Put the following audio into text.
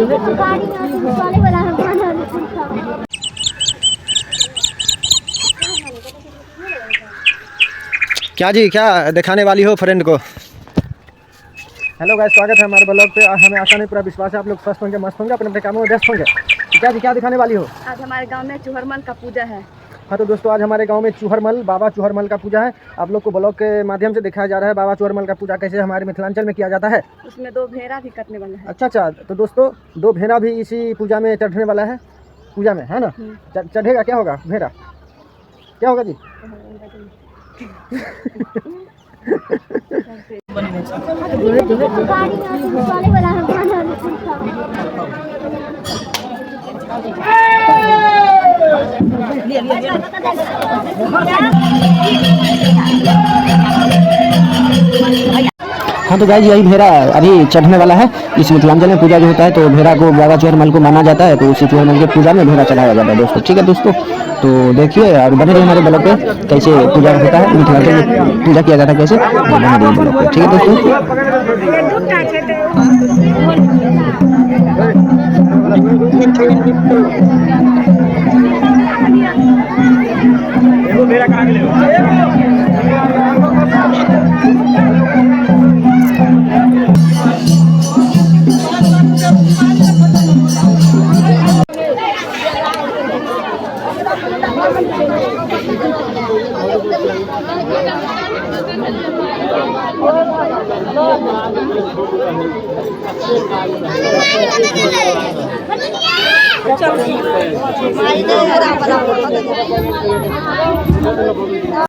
क्या जी, क्या दिखाने वाली हो फ्रेंड को? हेलो गाइस, स्वागत है हमारे ब्लॉग पे। हमें आशा नहीं पूरा विश्वास है आप लोग स्वस्थ होंगे, मस्त होंगे, अपने अपने कामों में व्यस्त होंगे। तो क्या जी, क्या दिखाने वाली हो? आज हमारे गांव में चूहरमल का पूजा है। हाँ तो दोस्तों, आज हमारे गांव में चूहरमल, बाबा चूहरमल का पूजा है। आप लोग को ब्लॉग के माध्यम से दिखाया जा रहा है बाबा चूहरमल का पूजा कैसे हमारे मिथिलांचल में किया जाता है। उसमें 2 भेड़ा भी कटने वाला है। अच्छा, तो दोस्तों 2 भेड़ा भी इसी पूजा में चढ़ने वाला है। पूजा में है ना, चढ़ेगा। क्या होगा भेड़ा, क्या होगा जी? हाँ तो गाइस, यही भेड़ा अभी चढ़ने वाला है। इस मिथिलांचल में पूजा जो होता है तो भेड़ा को बाबा चूहरमल को माना जाता है, तो उसी चूहरमल की पूजा में भेड़ा चढ़ाया जाता है दोस्तों। ठीक है दोस्तों, तो देखिए और बने रहिए हमारे ब्लॉग पे कैसे पूजा होता है, मिथिलांचल में पूजा किया जाता है कैसे, बने रहिए ब्लॉग पे। ठीक है दोस्तों